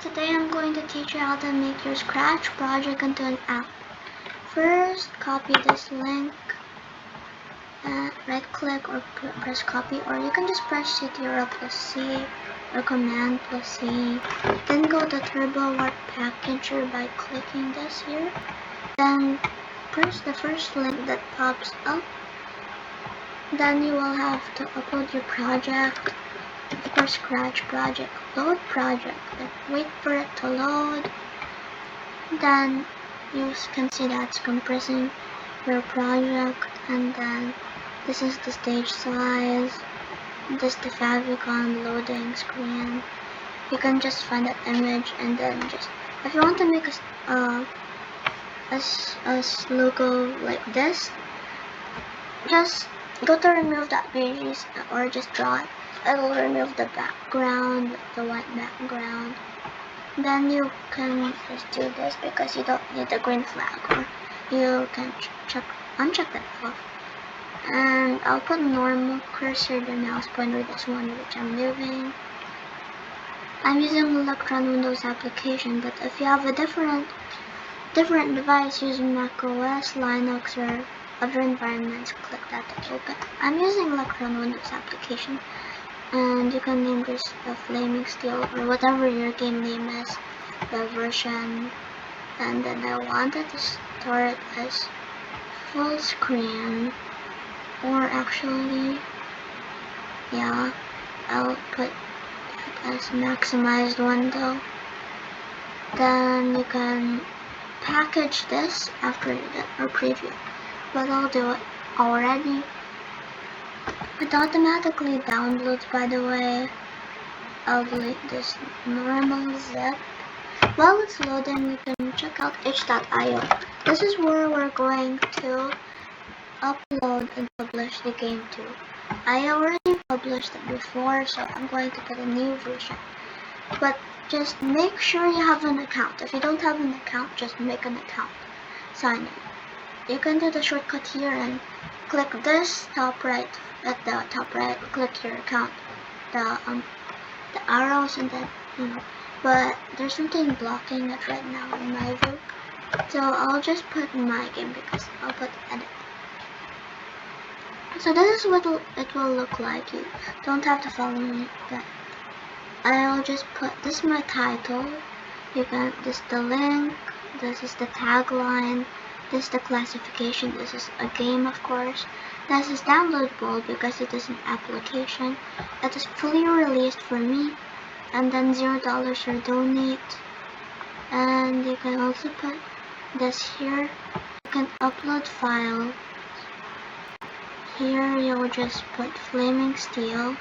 today I'm going to teach you how to make your Scratch project into an app. First, copy this link, right click or press copy, or you can just press Ctrl plus C or Command plus C. Then go to TurboWarp Packager by clicking this here. Then press the first link that pops up. Then you will have to upload your project. Of course, Scratch project, load project, wait for it to load. Then you can see that's compressing your project, and then this is the stage size, this is the favicon loading screen. You can just find that image, and then just, if you want to make a logo like this, just go to remove that pages or just draw it. It'll remove the background, the white background. Then you can just do this because you don't need the green flag, or you can uncheck that off. And I'll put normal cursor, the mouse pointer, this one which I'm moving. I'm using Electron Windows application, but if you have a different device using Mac OS, Linux, or other environments, click that to open. I'm using Electron Windows application, and you can name this the Flaming Steel or whatever your game name is, the version. And then I wanted to store it as full screen, or actually, yeah, I'll put it as maximized window. Then you can package this after you get or preview, but I'll do it already. It automatically downloads, by the way. I'll delete this normal zip. While it's loading, you can check out itch.io. This is where we're going to upload and publish the game to. I already published it before, so I'm going to put a new version. But just make sure you have an account. If you don't have an account, just make an account. Sign in. You can do the shortcut here and click this top right. At the top right, click your account, the arrows, and then but there's something blocking it right now in my view, so I'll just put my game because I'll put edit. So this is what it will look like. You don't have to follow me, but I'll just put this is my title. This is the link, this is the tagline, this is the classification, this is a game, of course. This is downloadable because it is an application. It is fully released for me, and then $0 for donate. And you can also put this here. You can upload file. Here you'll just put Flaming Steel.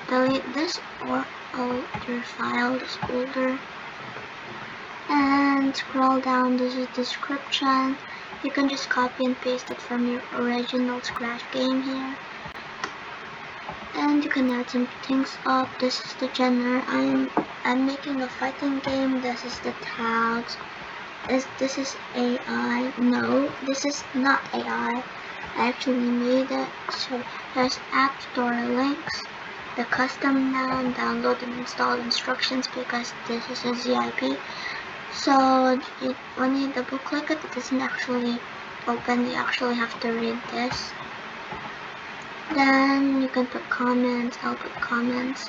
Delete this or older file, this folder. And scroll down, this is description. You can just copy and paste it from your original Scratch game here. And you can add some things up. This is the genre. I'm making a fighting game. This is the tags. This is AI. No, this is not AI. I actually made it. So there's App Store links, the custom noun, download and install instructions because this is a ZIP. So when you double click it, it doesn't actually open. You actually have to read this. Then you can put comments. I'll put comments,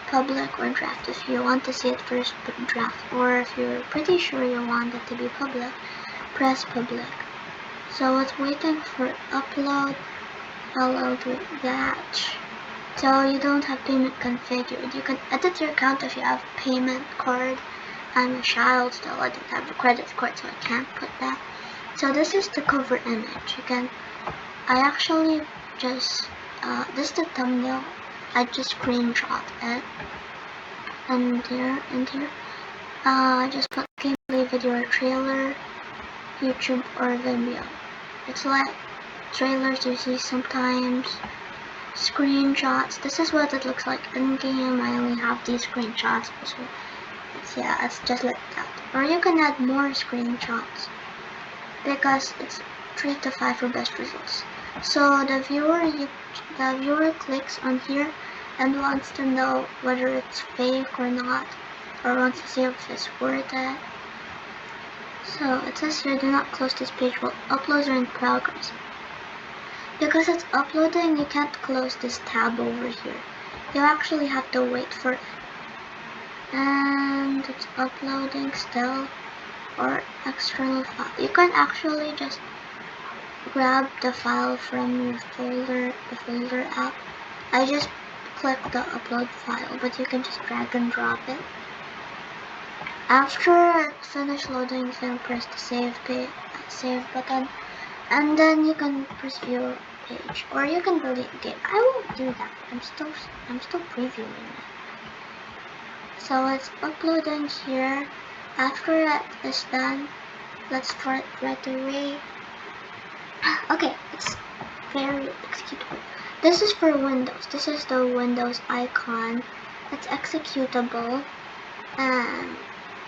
public or draft. If you want to see it first, put draft. Or if you're pretty sure you want it to be public, press public. So it's waiting for upload. I'll do batch. So you don't have payment configured. You can edit your account if you have payment card. I'm a child still, I don't have a credit card, so I can't put that. So this is the cover image. I actually just, this is the thumbnail. I just screenshot it. And here, I just put gameplay video or trailer, YouTube or Vimeo. It's like trailers you see sometimes, screenshots. This is what it looks like in game. I only have these screenshots. So yeah, it's just like that. Or you can add more screenshots because it's 3 to 5 for best results. So the viewer clicks on here and wants to know whether it's fake or not. or once the save is worth it. So it says here, do not close this page while uploads are in progress. Because it's uploading, you can't close this tab over here. You actually have to wait for it. And it's uploading still, or external file. You can actually just grab the file from your folder, the folder app. I just click the upload file, but you can just drag and drop it. After it finishes loading, you can press the save button, and then you can press view page, or you can delete the game. I won't do that. I'm still previewing it. So it's uploading here. After it is done, let's try it right away. Okay, it's very executable. This is for Windows. This is the Windows icon. It's executable, and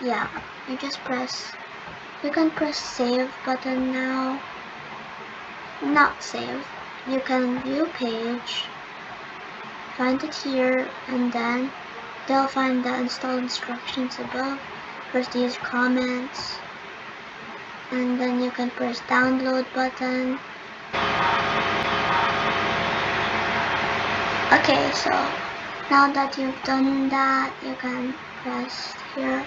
yeah, you can press save button now. Not save. You can view page, find it here, and then they'll find the install instructions above. Press these comments, and then you can press download button. Okay, so now that you've done that, you can press here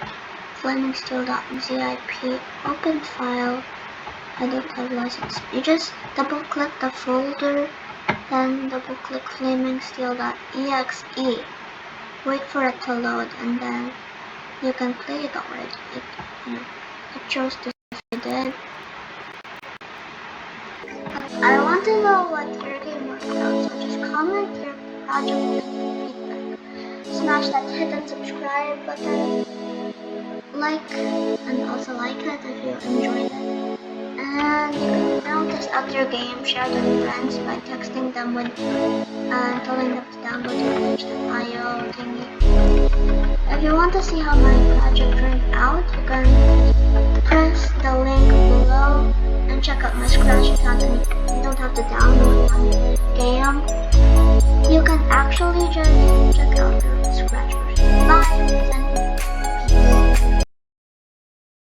flamingsteel.zip, open file. I don't have license. You just double click the folder, then double click flamingsteel.exe. Wait for it to load, and then you can play it already. It shows this if you did. I want to know what your game works out, so just comment your project feedback. Smash that hit and subscribe button. Like, and also like it if you enjoyed it. And you can now test out your game, share it with friends by texting them with and telling them to download your page.io thingy. If you want to see how my project turned out, you can press the link below and check out my Scratch account, and you don't have to download my game.